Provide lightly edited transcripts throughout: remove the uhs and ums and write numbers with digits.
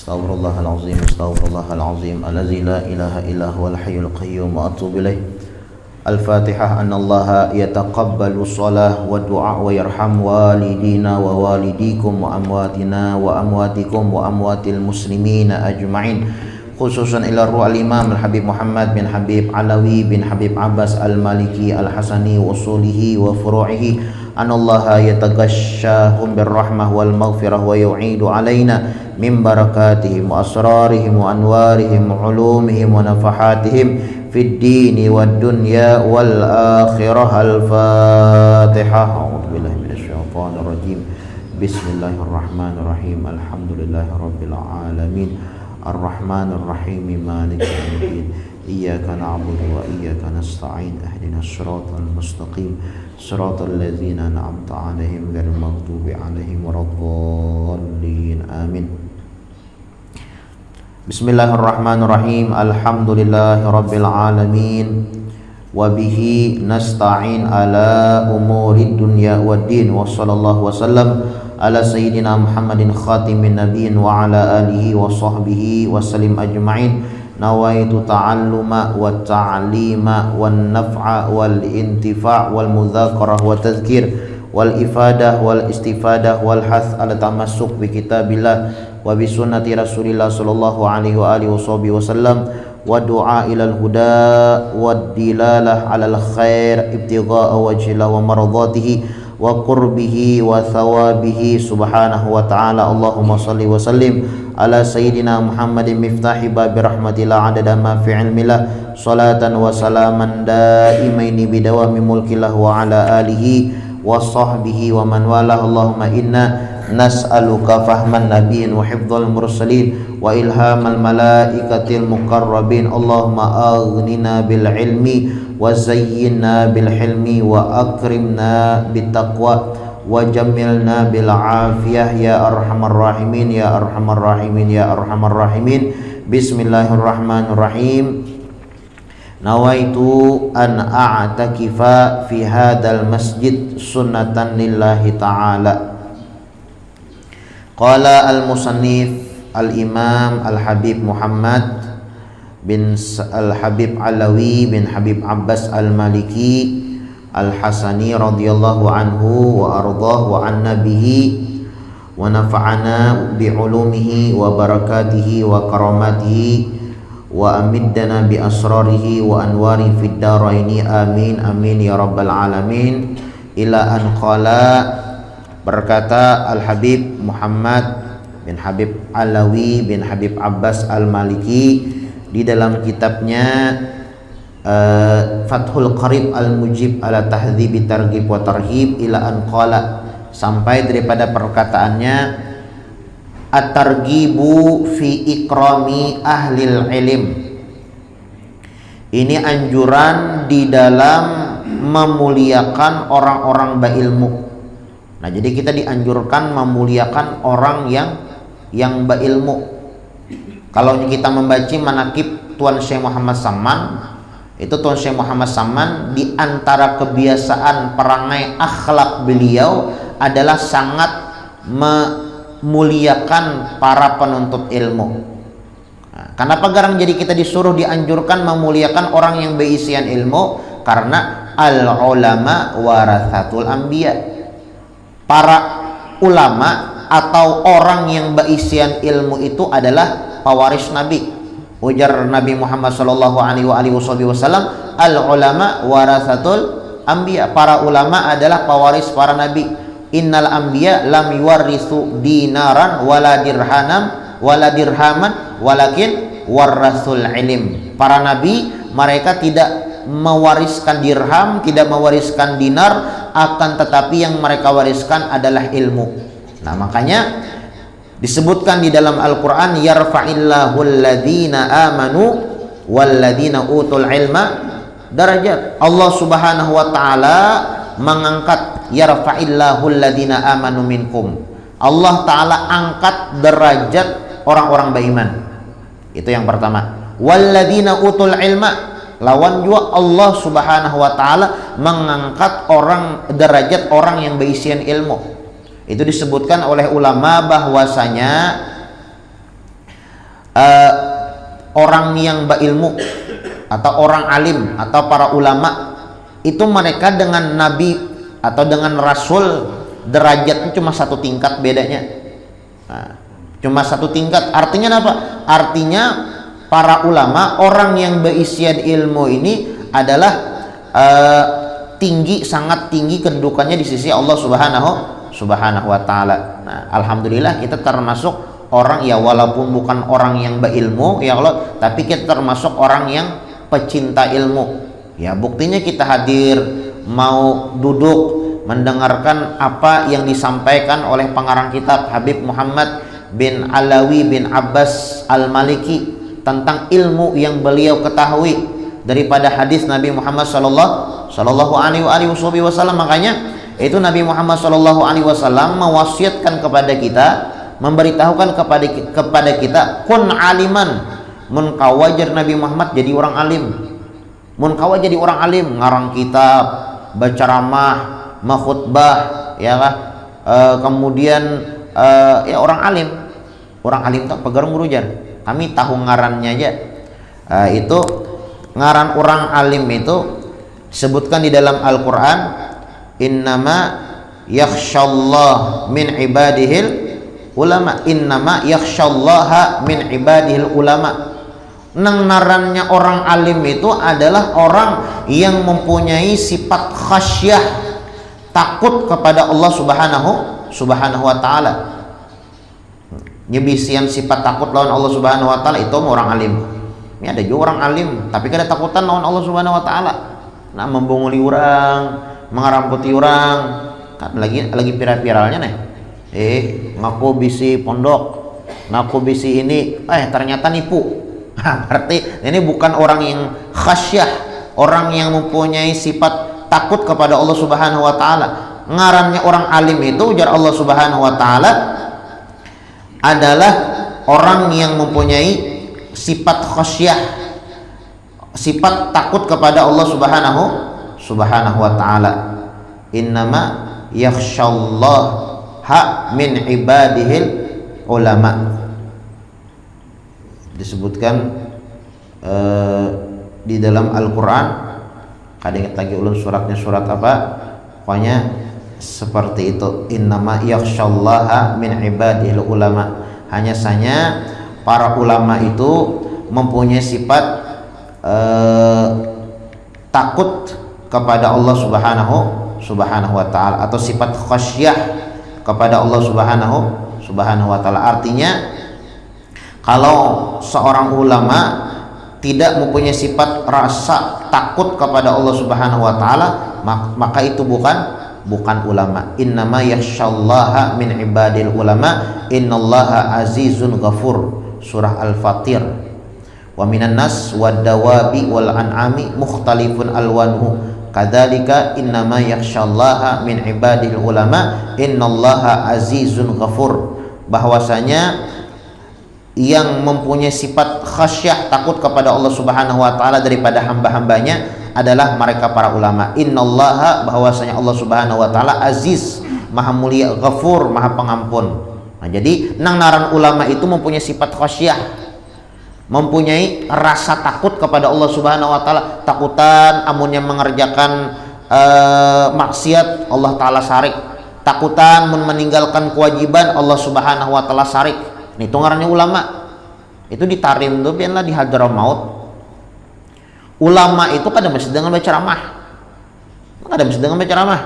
Astaghfirullahalazim Allazi la ilaha illa huwal hayyul qayyum wa atubu ilaih. Al-Fatihah. Annallaha yataqabbalu shalah wa du'a wa yarham walidina wa walidikum wa amwatina wa amwatikum wa amwatil muslimina ajma'in, khususan ila ruh al-imam al-habib Muhammad bin Habib Alawi bin Habib Abbas al-Maliki al-Hasani wa usulihi wa furu'ihi. Anallaha yataghashshahum birrahmah wal maghfirah wa yu'idu alaina min barakatihim wa asrarihim wa anwarihim wa ulumihim wa nafahatihim fid dini wad dunya wal akhirah. Al-Fatihah. A'udzu billahi minasy syaithanir rajim. Bismillahirrahmanirrahim. Alhamdulillahi rabbil alamin. Ar-Rahmanir Rahim. Maliki yaumiddin. Iyyaka na'budu wa iyyaka nasta'in. Ihdinas siratal mustaqim. Siratal ladzina an'amta 'alaihim ghairil maghdubi 'alaihim waladdallin. Amin. Bismillahirrahmanirrahim. Alhamdulillahirabbil alamin. Wa bihi nasta'in ala umurid dunya waddin. Wa sallallahu wasallam ala sayyidina Muhammadin khatimin nabiyyin wa ala alihi wa sahbihi wa sallim ajma'in. Nawaitu ta'alluma wa ta'lima wan naf'a wal intifa' wal mudzakarah wa tadhkir wal ifadah wal istifadah wal hath ala tamassuk bi kitabillah wa bi sunnati Rasulillah sallallahu alaihi wa alihi wasallam wa du'a ilal huda wad dilalah alal khair ibtigha'a wajhillah wa maradatihi wa qurbihi wa thawabihi subhanahu wa ta'ala. Allahumma salli wa sallim ala sayyidina Muhammadin miftahi babi rahmatillah adada ma fi ilmillah salatan wa salaman daimaini bidawami mulkillah wa ala alihi wa sahbihi wa man walah. Allahumma inna nas'aluka fahman nabiyyin wa hifdzal mursalin wa ilhamal malaikatil muqarrabin. Allahumma aghnina bil ilmi wa zayyinna bil hilmi wa akrimna bit taqwa wa jammilna bil afiyah ya arhamar rahimin ya arhamar rahimin ya arhamar rahimin. Bismillahirrahmanirrahim. Nawaitu an a'takifa fi hadzal masjid sunnatan lillahi ta'ala. Qala al-musannif al-imam al-habib Muhammad bin al-habib Alawi bin Habib Abbas al-Maliki al-Hasani radhiyallahu anhu wa ardah wa anna bihi wa nafa'ana bi ulumihi wa barakatihi wa karamatihi wa amiddana bi asrarihi wa anwari fid daraini amin amin ya rabbal alamin. Ila an qala, berkata Al-Habib Muhammad bin Habib Alawi bin Habib Abbas al-Maliki di dalam kitabnya Fathul Qarib al-Mujib ala tahdhibi targhib wa tarhib, ila an qala, sampai daripada perkataannya at-targhibu fi ikrami ahlil ilm. Ini anjuran di dalam memuliakan orang-orang berilmu. Nah, jadi kita dianjurkan memuliakan orang yang berilmu. Kalau kita membaca manaqib Tuan Syekh Muhammad Saman, itu Tuan Syekh Muhammad Saman di antara kebiasaan perangai akhlak beliau adalah sangat memuliakan para penuntut ilmu. Nah, kenapa garang jadi kita disuruh dianjurkan memuliakan orang yang berisian ilmu? Karena al-ulama warathatul anbiya. Para ulama atau orang yang berisian ilmu itu adalah pewaris Nabi. Ujar Nabi Muhammad sallallahu alaihi wasallam, al-ulama warathatul anbiya. Para ulama adalah pewaris para nabi. Innal anbiya lam yuwarrisu dinaran wala dirhaman walakin warasul ilm. Para nabi mereka tidak mewariskan dirham, tidak mewariskan dinar, akan tetapi yang mereka wariskan adalah ilmu. Nah, makanya disebutkan di dalam Al-Qur'an, yarfa'illahu alladhina amanu walladhina utul ilma darajat. Allah Subhanahu wa taala mengangkat, yarfa'illahu alladhina amanu minkum. Allah taala angkat derajat orang-orang beriman. Itu yang pertama. Walladhina utul ilma, lawan juga Allah Subhanahu wa taala mengangkat derajat orang yang berisian ilmu. Itu disebutkan oleh ulama bahwasanya uh, orang yang berilmu atau orang alim atau para ulama itu mereka dengan nabi atau dengan rasul derajatnya cuma satu tingkat bedanya. Cuma satu tingkat. Artinya apa? Artinya para ulama, orang yang berisian ilmu ini adalah tinggi, sangat tinggi kedudukannya di sisi Allah Subhanahu wa taala. Nah, alhamdulillah kita termasuk orang, ya walaupun bukan orang yang berilmu ya Allah, tapi kita termasuk orang yang pecinta ilmu. Ya buktinya kita hadir, mau duduk mendengarkan apa yang disampaikan oleh pengarang kitab Habib Muhammad bin Alawi bin Abbas Al-Maliki tentang ilmu yang beliau ketahui daripada hadis Nabi Muhammad sallallahu alaihi wasallam. Makanya itu Nabi Muhammad sallallahu alaihi wasallam mewasiatkan kepada kita, memberitahukan kepada kita, kun aliman, mun kawajar Nabi Muhammad jadi orang alim, mun kawajar jadi orang alim, ngarang kitab, baca ramah, makhutbah, ya kan? Kemudian ya orang alim tak pegarung gurujar. Kami tahu ngarannya aja. Itu ngaran orang alim itu sebutkan di dalam Al-Quran, innama yakhshallah min ibadihil ulama, innama yakhshallaha min ibadihil ulama. Nang narannya orang alim itu adalah orang yang mempunyai sifat khasyah, takut kepada Allah Subhanahu wa taala. Nyebisian sifat takut lawan Allah Subhanahu wa taala itu orang alim. Ini ada juga orang alim tapi kada takutan lawan Allah Subhanahu wa taala. Nah, membunguli orang, mengaramputi orang, lagi viral-viralnya nih. Ngaku bisi pondok, ngaku bisi ini, ternyata nipu. Berarti ini bukan orang yang khasyah, orang yang mempunyai sifat takut kepada Allah Subhanahu wa taala. Ngarannya orang alim itu ujar Allah Subhanahu wa taala adalah orang yang mempunyai sifat khasyah, sifat takut kepada Allah Subhanahu wa taala. Innama yakhshallaha min ibadihil ulama. Disebutkan di dalam Al-Quran, kadang lagi ulun suratnya surat apa, pokoknya seperti itu, innama yakhshallaha min ibadihil ulama. Hanya saja para ulama itu mempunyai sifat takut kepada Allah Subhanahu wa taala, atau sifat khasyah kepada Allah Subhanahu wa taala. Artinya kalau seorang ulama tidak mempunyai sifat rasa takut kepada Allah Subhanahu wa taala, maka itu bukan ulama. Innama yakhshallaha min ibadil ulama, innallaha azizun ghafur. Surah Al-Fatir. Wa minan nas wad dawabi wal an'ami mukhtalifun alwanuhu kadzalika innama yakhshallaha min ibadil ulama, innallaha azizun ghafur. Bahwasanya yang mempunyai sifat khasyah, takut kepada Allah Subhanahu wa taala daripada hamba-hambanya adalah mereka para ulama. Innallaha, bahwasanya Allah Subhanahu wa taala aziz, maha mulia, ghafur, maha pengampun. Nah, jadi nang naran ulama itu mempunyai sifat khasyah, mempunyai rasa takut kepada Allah Subhanahu wa taala, takutan amunnya mengerjakan maksiat Allah taala sarik, takutan meninggalkan kewajiban Allah Subhanahu wa taala sarik. Itu ngarannya ulama. Itu ditarim tuh biarlah di Hadramaut. Ulama itu kada mesti dengan baca ceramah. Kada mesti dengan baca ceramah.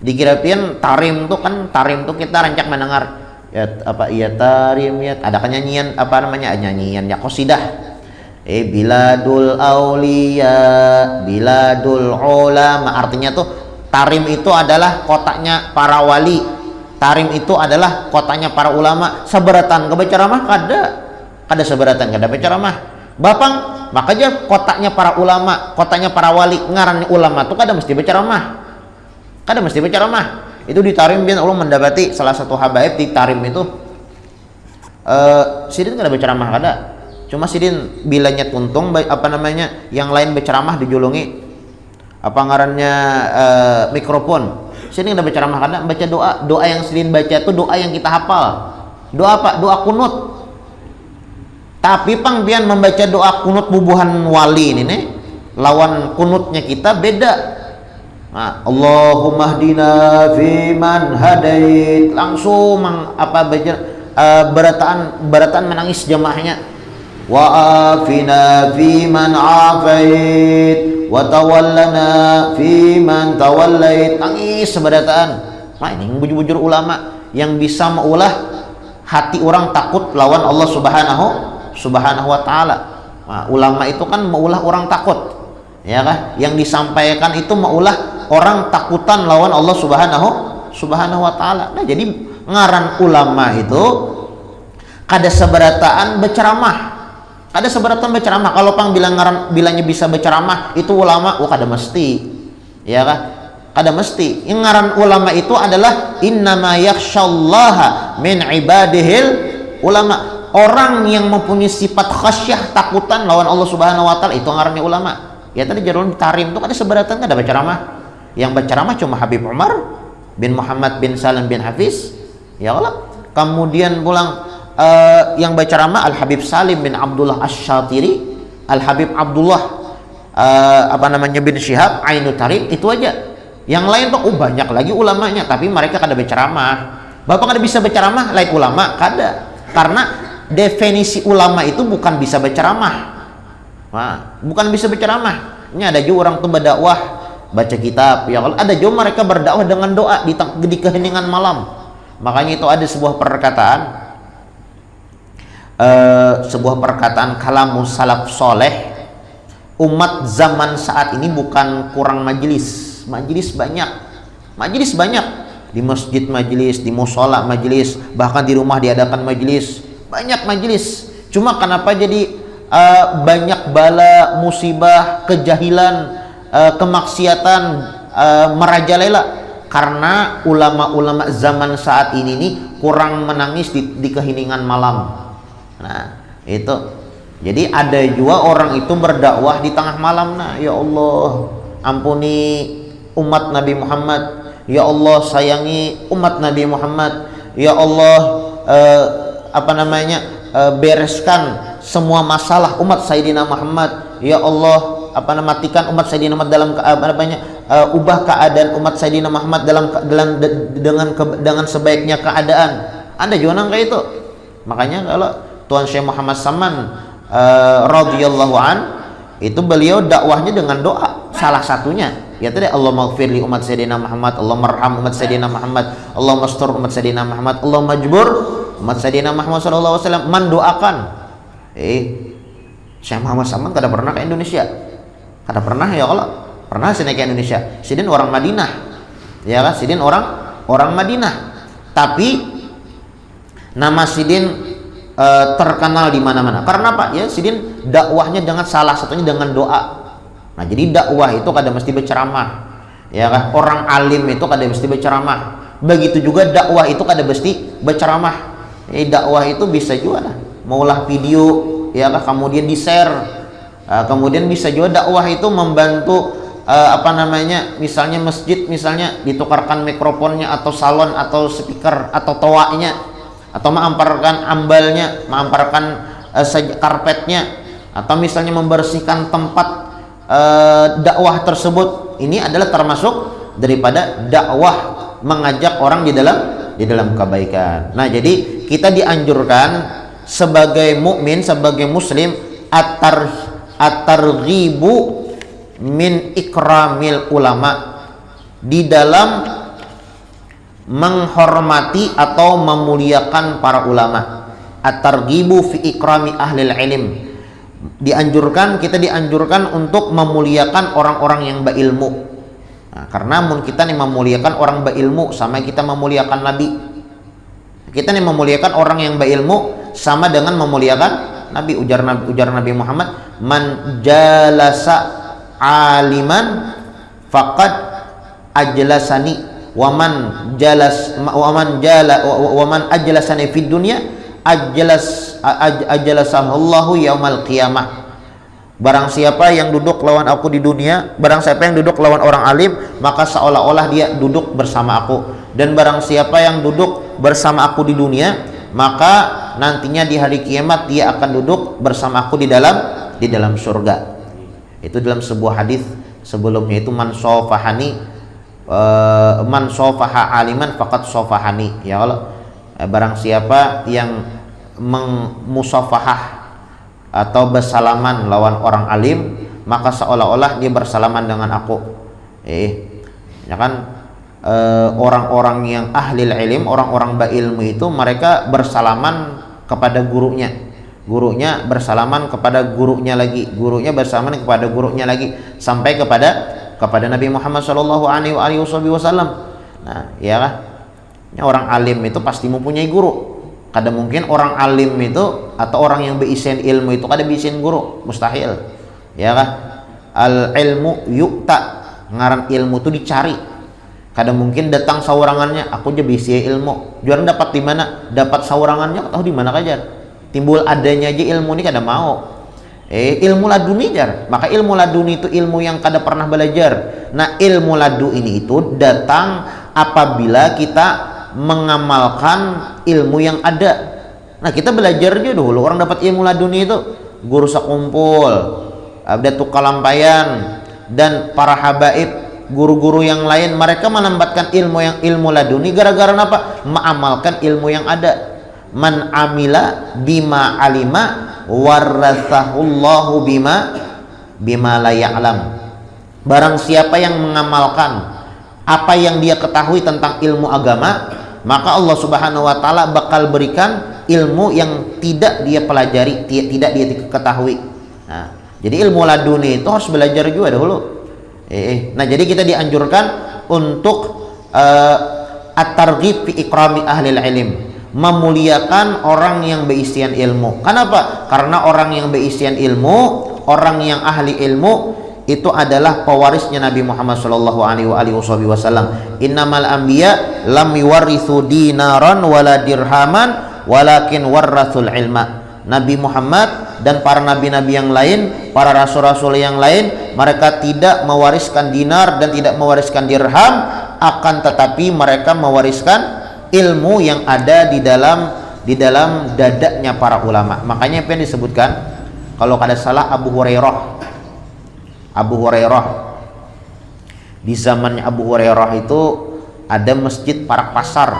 Dikirain tarim tuh kan, tarim tuh kita rancak mendengar ya apa, iya tarim ya, ada kan nyanyian apa namanya, nyanyian ya qasidah. Biladul auliya, biladul ulama. Artinya tuh tarim itu adalah kotaknya para wali. Tarim itu adalah kotanya para ulama. Seberatan ke baca ceramah kada seberatan kada baca ceramah. Bapang makanya kotaknya para ulama, kotanya para wali, ngarannya ulama tuh kada mesti baca ceramah. Kada mesti baca ceramah. Itu di tarim biar ulun mendapati salah satu habaib di tarim itu sidin kada baca ceramah kada. Cuma sidin bilanya tuntung apa namanya, yang lain baca ceramah dijulungi apa ngarannya mikrofon. Sini udah baca ceramah kada, baca doa yang sidin baca itu doa yang kita hafal. Doa apa? Doa kunut. Tapi pang pian membaca doa kunut bubuhan wali ini nih, lawan kunutnya kita beda. Nah, Allahumma hdina fiman hadait, langsung baca berataan menangis jamaahnya. Wa afina fiman afait wa tawallana fiman tawallait, nangis seberataan. Nah, ini bujur-bujur ulama yang bisa meulah hati orang takut lawan Allah subhanahu wa ta'ala. Nah, ulama itu kan meulah orang takut, ya kan? Yang disampaikan itu meulah orang takutan lawan Allah subhanahu wa ta'ala. Nah, jadi ngaran ulama itu kada seberataan berceramah. Ada seberatan berceramah. Kalau pang bilangnya bisa berceramah itu ulama, kada mesti, ya kan? Kada mesti. Yang ngaran ulama itu adalah innama yakhsyallaha min ibadihil ulama. Orang yang mempunyai sifat khasyah, takutan lawan Allah Subhanahu wa taala, itu ngarannya ulama. Ya tadi jarun tarim itu ada seberatan, kada berceramah. Yang berceramah cuma Habib Umar bin Muhammad bin Salam bin Hafiz, ya Allah. Kemudian pulang yang berceramah Al Habib Salim bin Abdullah Asy-Syatiri, Al Habib Abdullah bin Syihab Ainut Tarim, itu aja. Yang lain tuh banyak lagi ulamanya, tapi mereka kada berceramah. Bapak kada bisa berceramah, lain ulama kada. Karena definisi ulama itu bukan bisa berceramah. Nah, bukan bisa berceramah. Ini ada juga orang tuh berdakwah baca kitab, ya Allah. Ada juga mereka berdakwah dengan doa di keheningan malam. Makanya itu ada sebuah perkataan kalamus salaf soleh, umat zaman saat ini bukan kurang majelis banyak, di masjid majelis, di musola majelis, bahkan di rumah diadakan majelis, banyak majelis. Cuma kenapa jadi banyak bala, musibah, kejahilan, kemaksiatan merajalela? Karena ulama-ulama zaman saat ini nih kurang menangis di keheningan malam. Nah, itu. Jadi ada juga orang itu berdakwah di tengah malam. Nah, ya Allah, ampuni umat Nabi Muhammad. Ya Allah, sayangi umat Nabi Muhammad. Ya Allah, bereskan semua masalah umat Sayyidina Muhammad. Ya Allah, matikan umat Sayyidina Muhammad dalam ubah keadaan umat Sayyidina Muhammad dengan sebaiknya keadaan. Ada juga nang kayak itu. Makanya kalau Tuan Syekh Muhammad Saman radhiyallahu an, itu beliau dakwahnya dengan doa, salah satunya ya tadi, Allahumma ighfir li umat Sayyidina Muhammad, Allahumma arham umat Sayyidina Muhammad, Allahumma astur umat Sayyidina Muhammad, Allahumma majbur umat Sayyidina Muhammad sallallahu alaihi wasallam. Mendoakan Syekh Muhammad Saman kada pernah ke Indonesia, kada pernah, ya Allah. Pernah sini ke Indonesia, sidin orang Madinah, ya kan, sidin orang Madinah, tapi nama sidin terkenal di mana-mana. Karena apa? Ya, sidin dakwahnya dengan salah satunya dengan doa. Nah, jadi dakwah itu kada mesti berceramah, ya kan? Orang alim itu kada mesti berceramah. Begitu juga dakwah itu kada mesti berceramah. Dakwah itu bisa juga lah, maulah video, ya kan? Kemudian di-share. Kemudian bisa juga dakwah itu membantu misalnya masjid, misalnya ditukarkan mikrofonnya atau salon atau speaker atau toanya, atau mengamparkan ambalnya, mengamparkan karpetnya, atau misalnya membersihkan tempat dakwah tersebut. Ini adalah termasuk daripada dakwah, mengajak orang di dalam kebaikan. Nah, jadi kita dianjurkan sebagai mukmin, sebagai muslim, at-targhibu min ikramil ulama, di dalam menghormati atau memuliakan para ulama. At-targhibu fi ikrami ahlil ilm, kita dianjurkan untuk memuliakan orang-orang yang berilmu. Nah, karena kita nih memuliakan orang berilmu sama kita memuliakan nabi. Kita nih memuliakan orang yang berilmu sama dengan memuliakan nabi. Ujar Nabi Muhammad, man jalasa aliman faqad ajlasani waman ajlasani fid dunya ajlasallahu yaumal qiyamah. Barang siapa yang duduk lawan aku di dunia, barang siapa yang duduk lawan orang alim, maka seolah-olah dia duduk bersama aku. Dan barang siapa yang duduk bersama aku di dunia, maka nantinya di hari kiamat dia akan duduk bersama aku di dalam surga. Itu dalam sebuah hadis sebelumnya itu man sofaha aliman faqad sofahani. Ya Allah, barang siapa yang musafahah atau bersalaman lawan orang alim, maka seolah-olah dia bersalaman dengan aku. Ya kan, orang-orang yang ahli ilm, orang-orang berilmu itu mereka bersalaman kepada gurunya, gurunya bersalaman kepada gurunya lagi, gurunya bersalaman kepada gurunya lagi, sampai kepada Nabi Muhammad Shallallahu Alaihi Wasallam. Nah, ya kan, orang alim itu pasti mempunyai guru. Kadang mungkin orang alim itu atau orang yang berisian ilmu itu kada berisian guru, mustahil. Ya kan, al ilmu yukta, ngaran ilmu itu dicari. Kadang mungkin datang saurangannya, aku aja berisi ilmu. Jualan dapat di mana? Dapat saurangannya, tahu di mana kajar. Timbul adanya aja ilmu ini kada mau. Ilmu laduni jar. Maka ilmu laduni itu ilmu yang kada pernah belajar. Nah, ilmu ladu ini itu datang apabila kita mengamalkan ilmu yang ada. Nah, kita belajar aja dulu. Orang dapat ilmu laduni itu guru sekumpul, Datuk Kalampayan dan para habaib, guru-guru yang lain, mereka menambatkan ilmu laduni gara-gara apa? Mengamalkan ilmu yang ada. Man amila bima alima warathahullahu bima la ya'lam. Barang siapa yang mengamalkan apa yang dia ketahui tentang ilmu agama, maka Allah Subhanahu wa taala bakal berikan ilmu yang tidak dia pelajari, tidak dia ketahui. Nah, jadi ilmu laduni itu harus belajar juga dahulu. Nah, jadi kita dianjurkan untuk at-targhib fi ikrami ahli ilm, memuliakan orang yang berisian ilmu. Kenapa? Karena orang yang berisian ilmu, orang yang ahli ilmu itu adalah pewarisnya Nabi Muhammad sallallahu alaihi wasallam. Innamal anbiya lam yuwarithu dinaran wala dirhaman walakin warathul ilma. Nabi Muhammad dan para nabi-nabi yang lain, para rasul-rasul yang lain, mereka tidak mewariskan dinar dan tidak mewariskan dirham, akan tetapi mereka mewariskan ilmu yang ada di dalam dadanya para ulama. Makanya apa yang disebutkan, kalau kada salah Abu Hurairah di zamannya Abu Hurairah itu ada masjid Parak Pasar.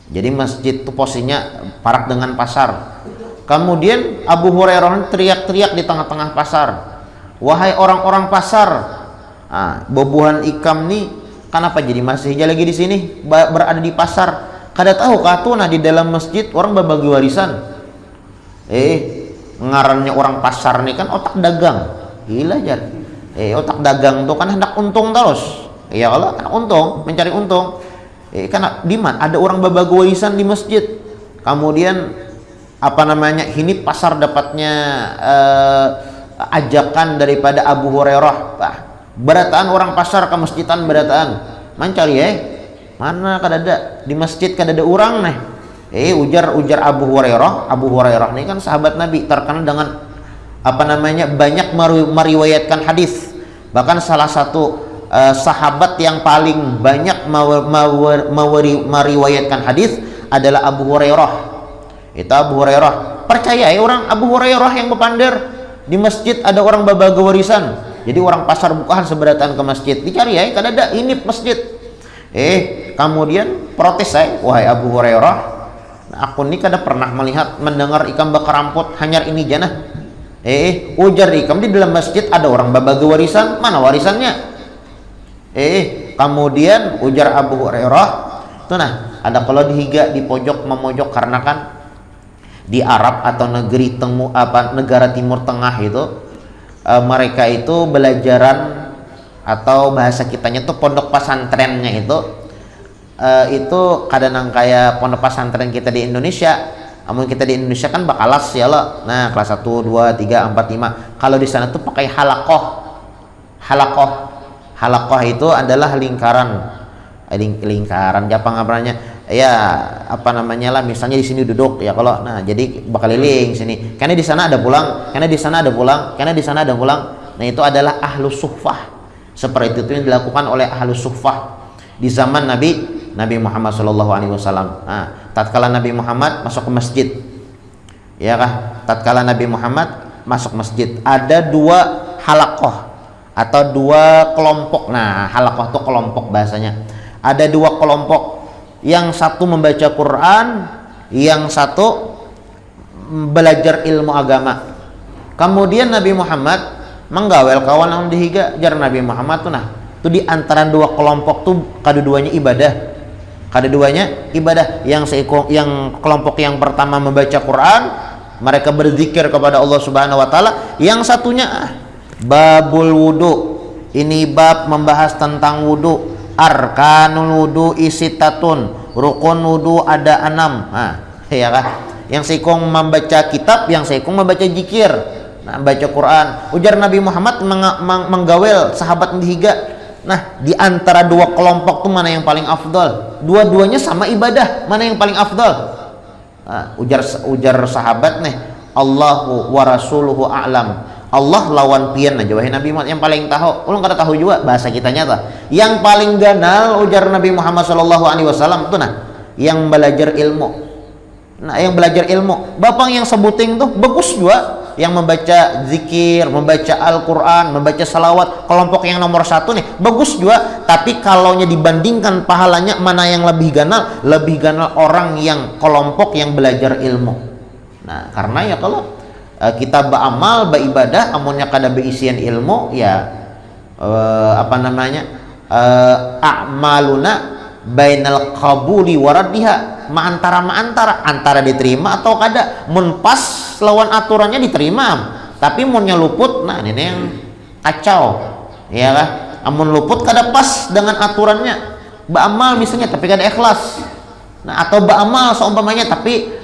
Jadi masjid itu posisinya parak dengan pasar. Kemudian Abu Hurairah teriak-teriak di tengah-tengah pasar, wahai orang-orang pasar, bobohan ikam nih kenapa jadi masih aja lagi di sini berada di pasar? Kada tahu katuna di dalam masjid orang berbagi warisan. Ngarannya orang pasar nih kan otak dagang, gila jar. Otak dagang tuh kan hendak untung terus. Ya Allah, kan untung, mencari untung. Karena di mana ada orang berbagi warisan di masjid, kemudian ini pasar dapatnya ajakan daripada Abu Hurairah, berataan orang pasar ke masjidan berataan, mencari mana kada ada di masjid, kada ada orang nih. Ujar Abu Hurairah ini kan sahabat Nabi, terkenal dengan banyak meriwayatkan hadis. Bahkan salah satu sahabat yang paling banyak meriwayatkan hadis adalah Abu Hurairah. Itu Abu Hurairah. Percaya orang Abu Hurairah yang berpandar di masjid ada orang berbagi warisan. Jadi orang pasar bukan seberatan ke masjid. Dicari kada ada ini masjid. Kemudian protes wahai Abu Hurairah, aku ini kada pernah mendengar ikam bakar ramput hanyar ini jana. Ujar ikam di dalam masjid ada orang berbagi warisan, mana warisannya? Kemudian ujar Abu Hurairah, itu ada kalau dihiga di pojok memojok, karena kan di Arab atau negara Timur Tengah itu mereka itu belajaran atau bahasa kitanya tuh pondok pesantrennya itu kadang kayak pondok pesantren kita di Indonesia. Namun kita di Indonesia kan bakalas ya lo. Nah, kelas 1, 2, 3, 4, 5. Kalau di sana tuh pakai halakoh itu adalah lingkaran apa namanya lah, misalnya di sini duduk ya kalau jadi bakal keliling sini, karena di sana ada pulang, karena di sana ada pulang, karena di sana ada pulang. Nah, itu adalah ahlus suffah. Seperti itu yang dilakukan oleh ahlus suffah di zaman Nabi Nabi Muhammad sallallahu alaihi wasallam. Nah, tatkala Nabi Muhammad masuk ke masjid, ya kah? Tatkala Nabi Muhammad masuk masjid, ada dua halaqah atau dua kelompok. Nah, halaqah itu kelompok bahasanya. Ada dua kelompok. Yang satu membaca Quran, yang satu belajar ilmu agama. Kemudian Nabi Muhammad menggawel kawan yang dihiga jar Nabi Muhammad tuh, nah itu di antara dua kelompok tuh keduanya ibadah. Yang kelompok yang pertama membaca Quran, mereka berzikir kepada Allah Subhanahu wa taala. Yang satunya babul wudu, ini bab membahas tentang wudu. Arkanul wudu isitatun, rukun wudu ada 6. Nah, ya kan? Yang seikung membaca kitab, yang seikung membaca zikir. Nah, baca Quran. Ujar Nabi Muhammad menggawel sahabat dihiga. Nah, di antara dua kelompok itu mana yang paling afdal? Dua-duanya sama ibadah, mana yang paling afdal? Nah, ujar sahabat nih, Allahu wa rasuluhu a'lam. Allah lawan pian aja wahai Nabi Muhammad yang paling tahu. Ulang kada tahu juga bahasa kita nyata. Yang paling ganal ujar Nabi Muhammad sallallahu alaihi wasallam itu nah yang belajar ilmu. Nah, yang belajar ilmu, bapak yang sebuting tuh bagus juga. Yang membaca zikir, membaca Al-Quran, membaca salawat, kelompok yang nomor 1 nih, bagus juga. Tapi kalau dibandingkan pahalanya, mana yang lebih ganal? Lebih ganal orang yang kelompok yang belajar ilmu. Nah, karena ya kalau kita beramal, beribadah, amunnya kada beisian ilmu, ya a'maluna bainal qabuli waraddiha, antara diterima atau kada. Mun pas lawan aturannya diterima, tapi munnya luput, nah ini yang kacau, ya kan? Amun luput kada pas dengan aturannya, beramal misalnya tapi kada ikhlas, nah atau beramal seumpamanya tapi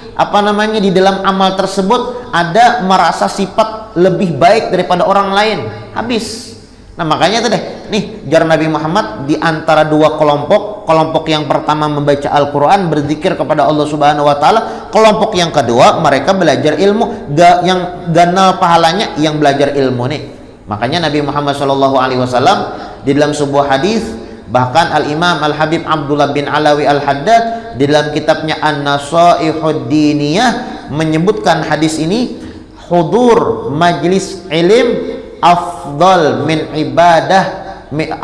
di dalam amal tersebut ada merasa sifat lebih baik daripada orang lain, habis. Nah makanya itu deh, nih jar Nabi Muhammad di antara dua kelompok yang pertama membaca Al-Quran, berzikir kepada Allah Subhanahu wa taala. Kelompok yang kedua mereka belajar ilmu, yang ganal pahalanya yang belajar ilmu nih. Makanya Nabi Muhammad SAW di dalam sebuah hadis, bahkan Al-Imam Al-Habib Abdullah bin Alawi Al-Haddad di dalam kitabnya An-Nasaihud Diniyah menyebutkan hadis ini, hudur majlis ilim afdal min ibadah,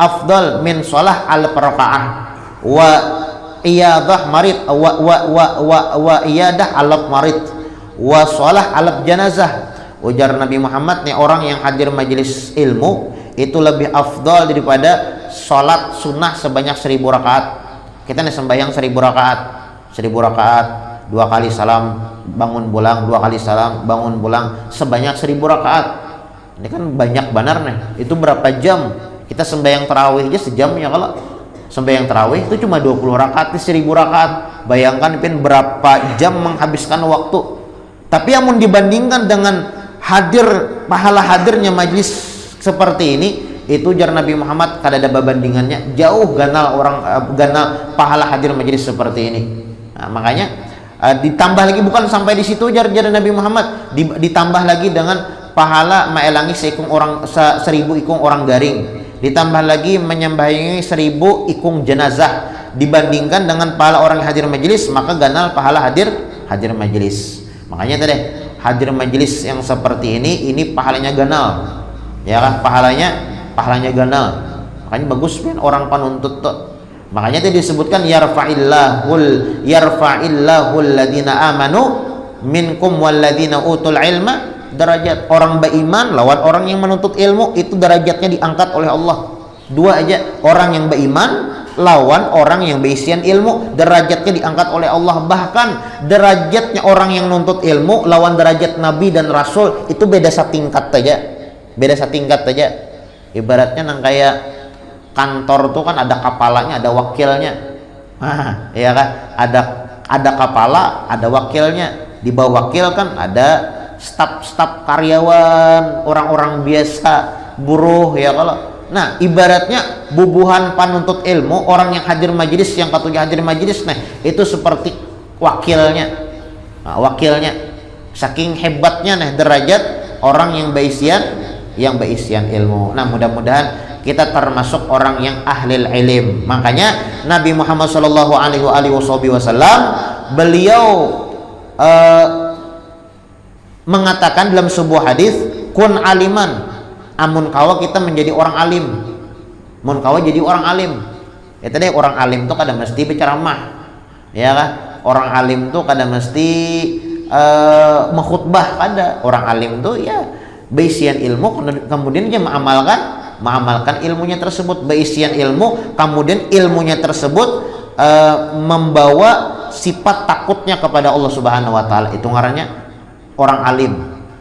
afdal min shalah al rakaah wa iyadah marid wa iyadah al marid wa shalah al janazah. Ujar Nabi Muhammad nih, orang yang hadir majelis ilmu itu lebih afdal daripada sholat sunnah sebanyak 1000 rakaat. Kita nih sembahyang 1000 rakaat, 2 kali salam bangun pulang, 2 kali salam bangun pulang, sebanyak 1000 rakaat. Ini kan banyak benar nih. Itu berapa jam? Kita sembahyang tarawih aja sejam ya. Kalau sembahyang tarawih itu cuma 20 rakaat, 1000 rakaat. Bayangkan berapa jam menghabiskan waktu. Tapi yang dibandingkan dengan pahala hadirnya majlis seperti ini, itu jar Nabi Muhammad kada ada bandingannya. Jauh ganal pahala hadir majlis seperti ini. Nah, makanya ditambah lagi, bukan sampai di situ jar Nabi Muhammad, ditambah lagi dengan pahala maelangi 1000 ikung orang garing, ditambah lagi menyembahyangi 1000 ikung jenazah. Dibandingkan dengan pahala orang hadir majelis, maka ganal pahala hadir majelis. Makanya tadi hadir majelis yang seperti ini pahalanya ganal, ya kan? Pahalanya ganal. Makanya bagus kan orang panuntut tuh. Makanya tadi disebutkan yarfa'illahu alladhina amanu minkum walladhina utul ilma derajat. Orang beriman lawan orang yang menuntut ilmu itu derajatnya diangkat oleh Allah. Dua aja, orang yang beriman lawan orang yang berisian ilmu, derajatnya diangkat oleh Allah. Bahkan derajatnya orang yang menuntut ilmu lawan derajat Nabi dan Rasul itu beda setingkat aja. Ibaratnya nang kayak kantor tuh kan ada kepalanya, ada wakilnya. Nah, ya kan? Ada kepala, ada wakilnya. Di bawah wakil kan ada staf karyawan, orang-orang biasa, buruh ya kalau. Nah, ibaratnya bubuhan panuntut ilmu, orang yang hadir majelis, yang katanya hadir majelis, nah itu seperti wakilnya. Nah, wakilnya saking hebatnya derajat orang yang baisian yang berisian ilmu. Nah, mudah-mudahan kita termasuk orang yang ahlil ilim. Makanya Nabi Muhammad sallallahu alaihi wasallam beliau mengatakan dalam sebuah hadis, kun aliman, amun kawa kita menjadi orang alim. Mun kawa jadi orang alim. Itu deh, orang alim tuh kadang mesti berceramah. Ya kan? Orang alim tuh kadang mesti mengkhutbah. Kada orang alim tuh ya berisian ilmu, kemudian dia mengamalkan ilmunya tersebut. Berisian ilmu, kemudian ilmunya tersebut membawa sifat takutnya kepada Allah Subhanahu wa taala. Itu ngarannya orang alim,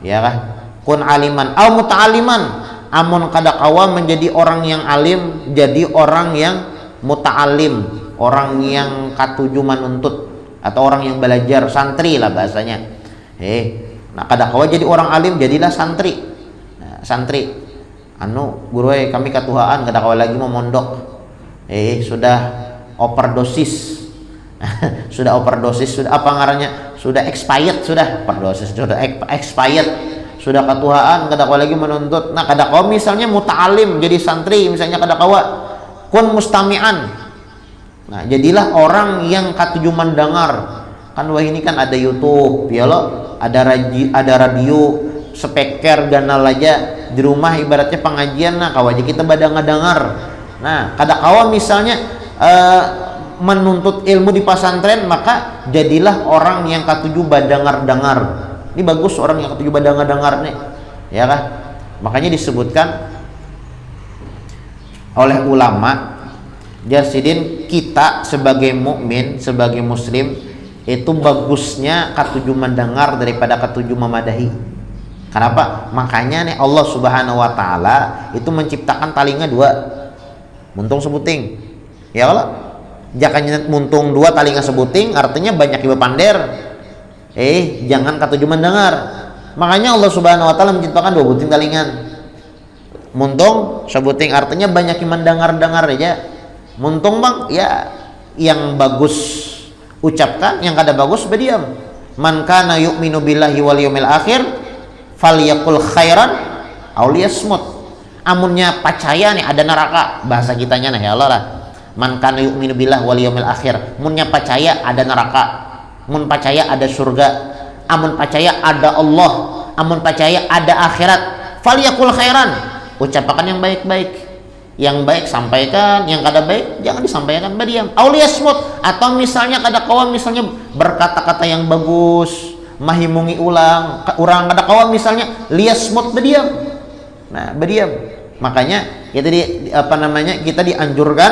ya kan? Kun aliman au muta'aliman, amun kada kawa menjadi orang yang alim, jadi orang yang muta'alim, orang yang katuju manuntut, atau orang yang belajar, santri lah bahasanya. Nah kada kawa jadi orang alim, jadilah santri. Nah, santri guru kami katuhaan kada kawa lagi mau mondok. Sudah overdosis. Sudah overdosis, sudah apa ngarannya? Sudah expired, sudah overdosis, sudah expired, sudah katuhaan, kada kawa lagi menuntut. Nah, kada kawa misalnya muta'alim, jadi santri, misalnya kada kawa kun mustami'an. Nah, jadilah orang yang katuju mendengar. Kan wah ini kan ada YouTube, ya lo, ada radio, speaker ganal aja di rumah ibaratnya pengajian. Nah, kawa aja kita pada ngadengar. Nah, kada kawa misalnya menuntut ilmu di pesantren, maka jadilah orang yang katuju badangar-dangar. Ini bagus orang yang katuju badangar-dangar nih, ya kan? Makanya disebutkan oleh ulama, Jarsidin, kita sebagai mukmin, sebagai muslim itu bagusnya katuju mendengar daripada katuju memadahi. Kenapa? Makanya nih Allah Subhanahu wa taala itu menciptakan talinga dua, muntung sebuting. Ya kalau jakanya muntung dua talinga sebuting, artinya banyak ibu pander. Jangan katuju mendengar. Makanya Allah Subhanahu wa taala menciptakan dua buting talingan. Muntung sebuting, artinya banyak yang mendengar-dengar aja. Muntung bang, ya yang bagus ucapkan, yang kada bagus berdiam. Man kana yu'minu billahi wal yawmil akhir falyaqul khairan aw liyasmut. Amunnya percaya nih ada neraka, bahasa kitanya nah ya Allah lah. Man kana yu'minu billahi wal yawmil akhir, munnya percaya ada neraka, mun percaya ada surga, amun percaya ada Allah, amun percaya ada akhirat, falyaqul khairan, ucapkan yang baik-baik. Yang baik sampaikan, yang kada baik jangan disampaikan, berdiam. Auliyasmut, atau misalnya kada kawa misalnya berkata-kata yang bagus, mahimungi ulang, orang kada kawa misalnya liyasmut, berdiam. Nah, berdiam. Makanya kita kita dianjurkan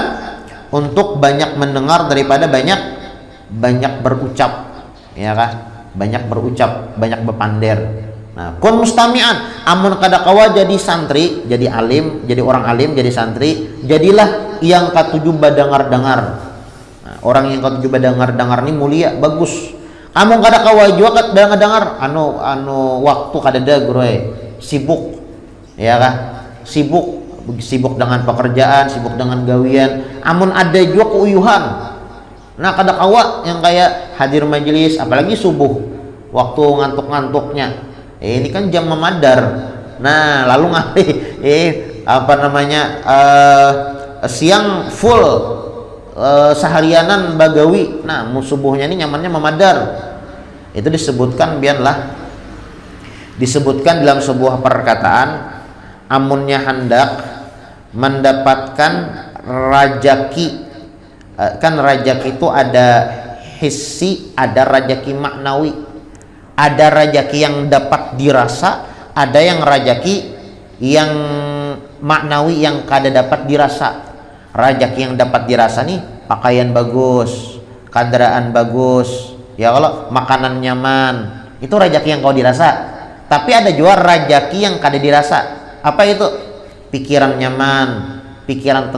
untuk banyak mendengar daripada banyak berucap, ya kan? Banyak berucap, banyak berpander. Nah, kun mustami'an, amun kada kawa jadi santri, jadi alim, jadi orang alim, jadi santri, jadilah yang katuju badangar-dangar. Nah, orang yang katuju badangar-dangar ini mulia, bagus. Amun kada kawa juga badangar, waktu kada ada guru, sibuk, ya kan? Sibuk dengan pekerjaan, sibuk dengan gawian. Amun ada juga keuyuhan. Nah, kada kawa yang kayak hadir majelis, apalagi subuh, waktu ngantuk-ngantuknya. Ini kan jam memadar. Nah, lalu ngali siang full seharianan bagawi. Nah, subuhnya ini nyamannya memadar. Itu disebutkan dalam sebuah perkataan, amunnya hendak mendapatkan rajaki. Kan rajaki itu ada hissi, ada rajaki maknawi. Ada rajaki yang dapat dirasa, ada yang rajaki yang maknawi yang kada dapat dirasa. Rajaki yang dapat dirasa nih, pakaian bagus, kendaraan bagus, ya kalau makanan nyaman, itu rajaki yang kau dirasa. Tapi ada juga rajaki yang kada dirasa. Apa itu? Pikiran nyaman, pikiran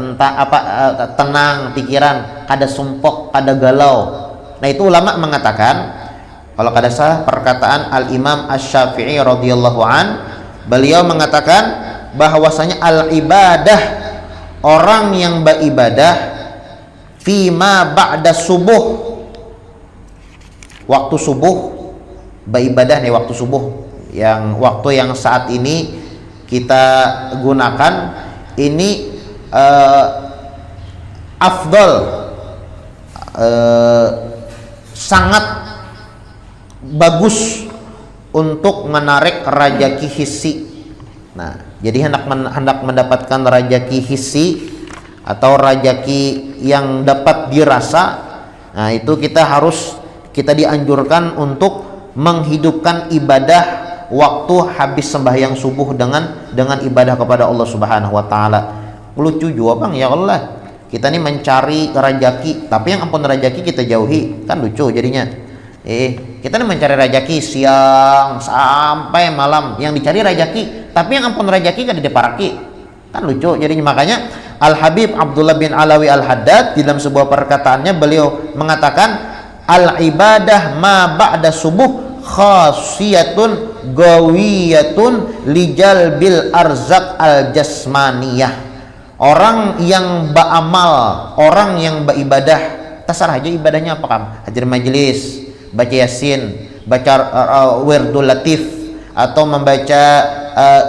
tenang, pikiran kada sumpok, kada galau. Nah, itu ulama mengatakan, kalau kada salah perkataan Al-Imam Asy-Syafi'i radhiyallahu an, beliau mengatakan bahwasanya al-ibadah, orang yang beribadah fima ba'da subuh, waktu subuh, beribadah nih waktu subuh, yang waktu yang saat ini kita gunakan ini afdol, sangat bagus untuk menarik rajaki hissi. Nah, jadi hendak mendapatkan rajaki hissi atau rajaki yang dapat dirasa. Nah, itu kita dianjurkan untuk menghidupkan ibadah waktu habis sembahyang subuh dengan ibadah kepada Allah Subhanahu wa taala. Lucu juga Bang, ya Allah. Kita nih mencari rajaki, tapi yang ampun rajaki kita jauhi. Kan lucu jadinya. Kita nih mencari rajaki siang sampai malam, yang dicari rajaki, tapi yang ampun rajaki kan dideparaki. Kan lucu jadinya. Makanya Al Habib Abdullah bin Alawi Al Haddad dalam sebuah perkataannya beliau mengatakan al ibadah ma ba'da subuh khasiyatun gawiyatun lijal bil arzak al jasmaniyah. Orang yang beramal, orang yang beribadah, terserah aja ibadahnya apa kan, hadir majelis, baca yasin, baca wirdul latif, atau membaca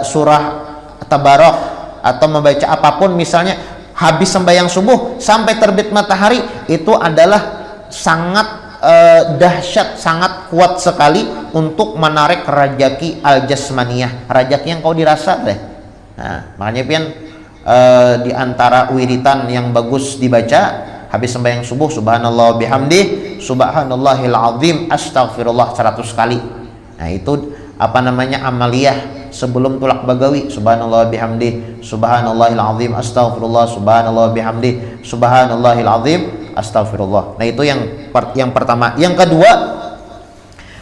surah tabarok, atau membaca apapun misalnya, habis sembahyang subuh sampai terbit matahari, itu adalah sangat dahsyat, sangat kuat sekali untuk menarik rajaki al-jasmaniyah, rajaki yang kau dirasa deh. Nah, makanya pian di antara wiritan yang bagus dibaca habis sembahyang subuh, subhanallah bihamdi, subhanallahil azim, astaghfirullah 100 kali. Nah, itu apa namanya, amaliyah sebelum tulak bagawi, subhanallah bihamdi, subhanallahil azim, astaghfirullah, subhanallah bihamdi, subhanallahil azim, astaghfirullah. Nah, itu yang pertama. Yang kedua,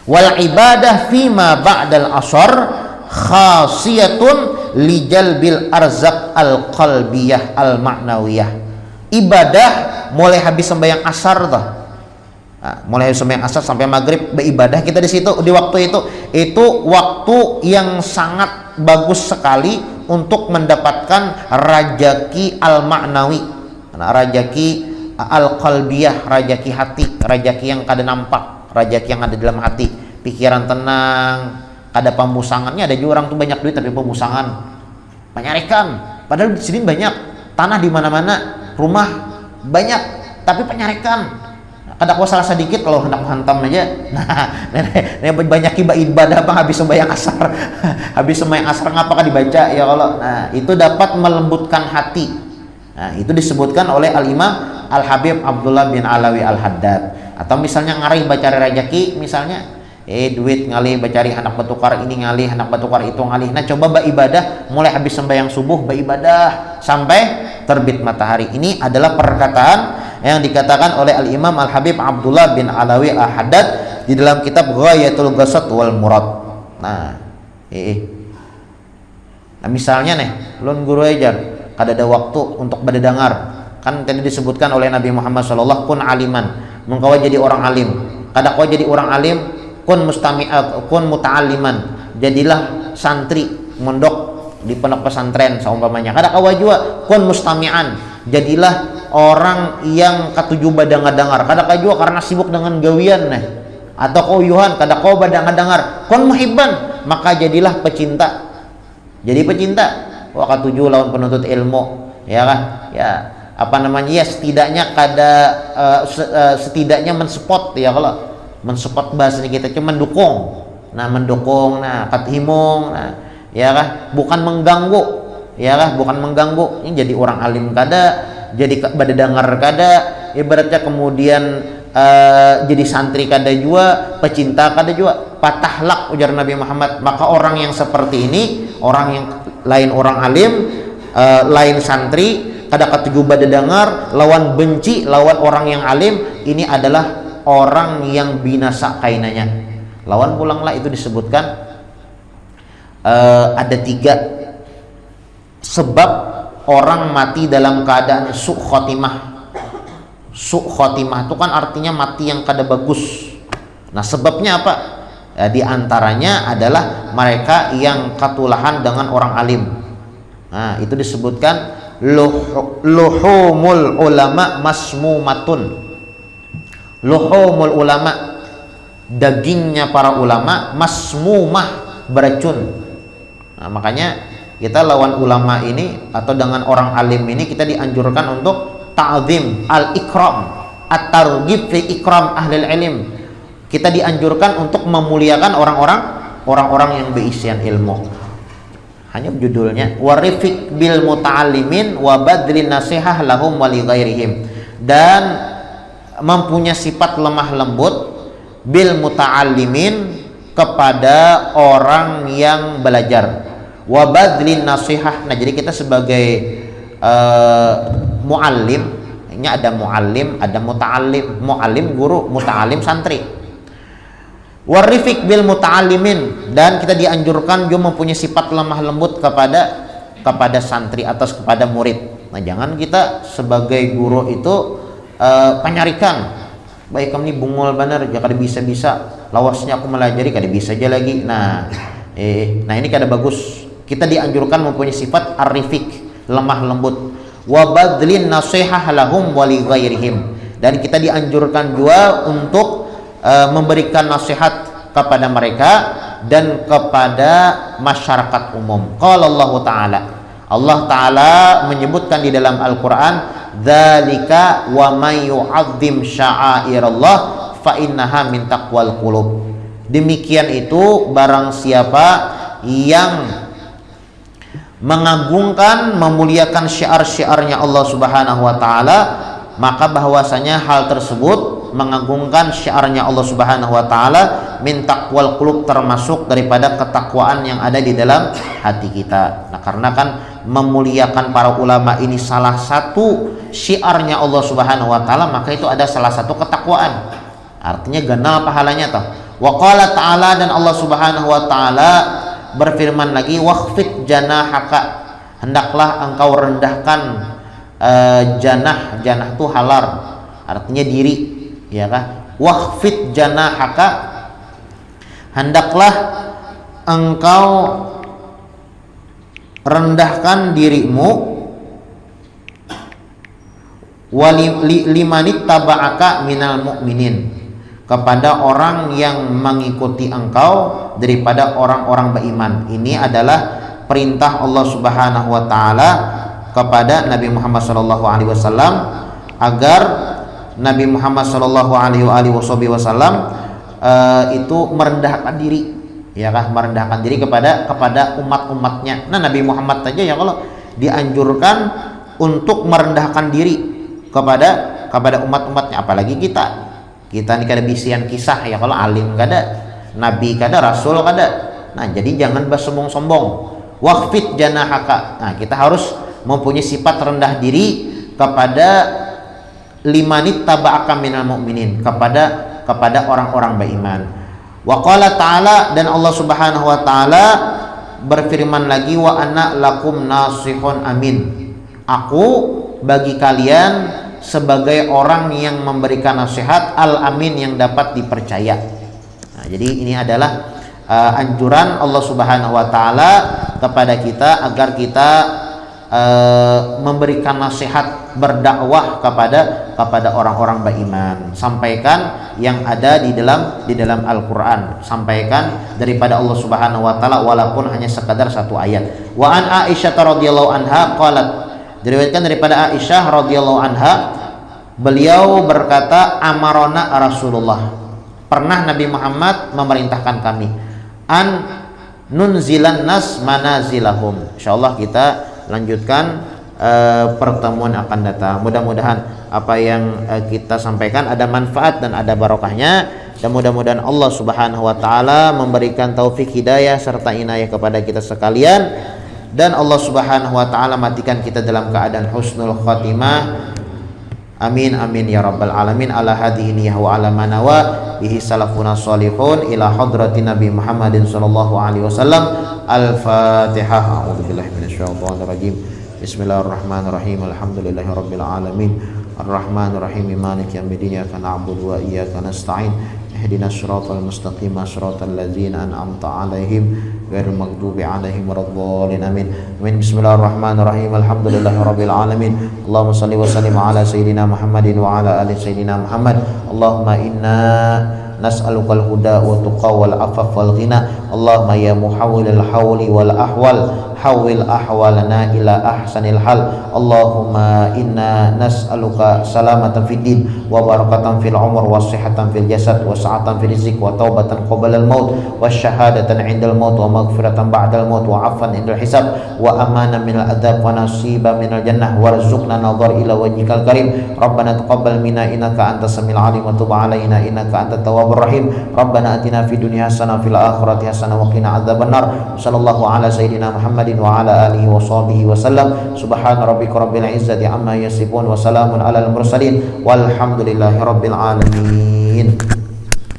wal ibadah fima ba'dal asar khasiyatun lijalbil arzak al qalbiyah al ma'nawiyah. Ibadah mulai habis sembahyang asar tuh. Nah, mulai habis sembahyang asar sampai maghrib beribadah kita di situ, di waktu itu waktu yang sangat bagus sekali untuk mendapatkan rajaki al ma'nawi. Nah, rajaki al qalbiyah, rajaki hati, rajaki yang kada nampak, rajaki yang ada dalam hati, pikiran tenang, ada pemusangannya. Ada juga orang tuh banyak duit tapi pemusangan, penyarikan, padahal di sini banyak tanah di mana-mana, rumah banyak tapi penyarikan. Kada kuasa salah sedikit kalau hendak menghantam aja. Nah, banyak ibadah Bang habis sembahyang asar. Habis sembahyang asar ngapakah dibaca ya Allah. Nah, itu dapat melembutkan hati. Nah, itu disebutkan oleh Al-Imam Al-Habib Abdullah bin Alawi Al-Haddad. Atau misalnya ngarih baca rajaki, misalnya duit ngalih bacari anak batukar ini, ngalih anak batukar itu ngalih. Nah, coba beribadah mulai habis sembahyang subuh, beribadah sampai terbit matahari. Ini adalah perkataan yang dikatakan oleh Al-Imam Al-Habib Abdullah bin Alawi Al-Haddad di dalam kitab Ghayatul Ghasad wal Murad. Nah, nah misalnya nih, lun guru ajar kada ada waktu untuk berdengar. Kan tadi disebutkan oleh Nabi Muhammad SAW, kun aliman, mengkau jadi orang alim. Kada kau jadi orang alim, kun muta'alliman, jadilah santri mondok di pondok pesantren seumpamanya. Kada kau juga kun mustami'an, jadilah orang yang katuju badangar-dangar. Kada kau juga karena sibuk dengan gawian nih, atau kau yuhan kada kau badangar-dangar. Kun muhibban, maka jadilah pecinta. Jadi pecinta, wah katuju lawan penuntut ilmu, ya kan? Ya, apa namanya, ya setidaknya setidaknya mensupport, ya kalau mensupport bahasa kita cuma mendukung. Nah, mendukung, nah kathimung, nah ya kan, bukan mengganggu, ya kan, bukan mengganggu. Ini jadi orang alim kada, jadi badangar kada, ibaratnya kemudian jadi santri kada juga, pecinta kada juga, patahlak ujar Nabi Muhammad. Maka orang yang seperti ini, orang yang lain orang alim, lain santri, kada katuju badadangar, lawan benci lawan orang yang alim, ini adalah orang yang binasa kainanya. Lawan pulanglah itu disebutkan ada 3 sebab orang mati dalam keadaan su' khotimah. Su' khotimah itu kan artinya mati yang kada bagus. Nah, sebabnya apa? Ya, di antaranya adalah mereka yang katulahan dengan orang alim. Nah, itu disebutkan luhumul ulama masmumatun. Luhumul ulama, dagingnya para ulama, masmumah, beracun. Nah, makanya Kita lawan ulama ini atau dengan orang alim ini kita dianjurkan untuk ta'zim, al-ikram, at-targhib fi ikram ahli ilm. Kita dianjurkan untuk memuliakan orang-orang yang berisian ilmu. Hanya judulnya warifik bil muta'allimin wa badlin nasihah lahum wa li ghairihim, dan mempunyai sifat lemah lembut bil muta'allimin kepada orang yang belajar, wa badlin nasihah. Nah, jadi kita sebagai muallim, ini ada muallim, ada muta'allim. Muallim guru, muta'allim santri. Warifik bil muta'allimin, dan kita dianjurkan juga mempunyai sifat lemah lembut kepada santri atau kepada murid. Nah, jangan kita sebagai guru itu penyarikan, baik kami bungul benar, jangan bisa lawasnya aku melajari kada bisa aja lagi. Nah ini kada bagus. Kita dianjurkan mempunyai sifat arifik, lemah lembut, wa badlin nasihah lahum wa li ghairihim, dan kita dianjurkan juga untuk memberikan nasihat kepada mereka dan kepada masyarakat umum. Qala Allah Ta'ala menyebutkan di dalam Al-Quran, dzalika wa may yu'azzim sya'airallah fa innaha min taqwal qulub. Demikian itu barang siapa yang mengagungkan, memuliakan syiar-syiarnya Allah Subhanahu wa taala, maka bahwasanya hal tersebut mengagungkan syiarnya Allah Subhanahu wa taala min taqwal qulub, termasuk daripada ketakwaan yang ada di dalam hati kita. Nah, karena kan memuliakan para ulama ini salah satu syiarnya Allah Subhanahu wa taala, maka itu ada salah satu ketakwaan. Artinya ganal pahalanya toh. Wa qala ta'ala, dan Allah Subhanahu wa taala berfirman lagi, waqfid janahaka, hendaklah engkau rendahkan janah itu halar, artinya diri, ya kan? Waqfid janahaka, hendaklah engkau rendahkan dirimu, limanit taba'aka minal mu'minin, kepada orang yang mengikuti engkau daripada orang-orang beriman. Ini adalah perintah Allah Subhanahu wa taala kepada Nabi Muhammad sallallahu alaihi wasallam, agar Nabi Muhammad sallallahu alaihi wasallam itu merendahkan diri, ya kan, merendahkan diri kepada umat-umatnya. Nah, Nabi Muhammad saja ya kalau dianjurkan untuk merendahkan diri kepada umat-umatnya, apalagi kita ini kada bisian kisah ya, kalau alim kada, nabi kada, rasul kada. Nah, jadi jangan bersombong-sombong. Waqfid janahaka. Nah, kita harus mempunyai sifat rendah diri kepada limanit taba'aka minal mu'minin, kepada orang-orang beriman. Wa qala ta'ala, dan Allah Subhanahu wa taala berfirman lagi, wa anna lakum nasihun amin. Aku bagi kalian sebagai orang yang memberikan nasihat al-amin, yang dapat dipercaya. Nah, jadi ini adalah anjuran Allah Subhanahu wa taala kepada kita agar kita memberikan nasihat, berdakwah kepada orang-orang beriman. Sampaikan yang ada di dalam Al-Qur'an, sampaikan daripada Allah Subhanahu wa taala walaupun hanya sekadar satu ayat. Wa an Aisyah radhiyallahu anha qalat, diriwayatkan daripada Aisyah radhiyallahu anha, beliau berkata, amarona Rasulullah, pernah Nabi Muhammad memerintahkan kami, an nunzilan nas manazilahum. Insyaallah kita lanjutkan pertemuan akan datang. Mudah-mudahan apa yang kita sampaikan ada manfaat dan ada barokahnya, dan mudah-mudahan Allah Subhanahu wa taala memberikan taufik hidayah serta inayah kepada kita sekalian, dan Allah Subhanahu wa taala matikan kita dalam keadaan husnul khatimah. Amin amin ya rabbal alamin. Ala hadhihi niyah wa ala manawa bihi salafuna salihun ila hadratin Nabi Muhammadin sallallahu alaihi wasallam. Al-Fatihah. A'udzubillahi minasyaitonir rajim. Bismillahirrahmanirrahim. Alhamdulillahi rabbil alamin. Arrahmanir rahim. Maliki yaumiddin. Iyyaka na'budu wa iyyaka nasta'in. Ihdinas siratal mustaqim, siratal ladzina an'amta 'alaihim ghairil maghdubi 'alaihim waladdallin. Amin. Amin. Bismillahirrahmanirrahim. Alhamdulillahirabbil alamin. Allahumma shalli wa sallim ala sayidina Muhammadin wa ala ali sayidina Muhammad. Allahumma inna nas'alukal huda wa tuqa wal afaf wal ghina. Allahumma ya muhawwilal hawli wal ahwal hawil ahwalana ila ahsanil hal. Allahumma inna nas'aluka salamatan fid din wa barakatan fil umur wa sihhatan fil jasad wa sa'atan fil rizq wa taubatan qabla al maut wa syahadatan 'indal maut wa maghfiratan ba'dal maut wa 'afwan 'indal hisab wa amanan minal adzab wa nasiban minal jannah warzuqna nadhar ila wajhikal karim. Rabbana taqabbal minna innaka antas samiul alim wa tub 'alaina innaka antat tawwabur rahim. Rabbana atina fid dunya hasanah fil akhirati hasanah wa qina adzabannar. Sallallahu ala sayyidina Muhammadin wa ala alihi wa sahbihi wa sallam. Subhana rabbika rabbil izzati amma yasifun wa salamun alal mursalin walhamdulillahi rabbil alamin.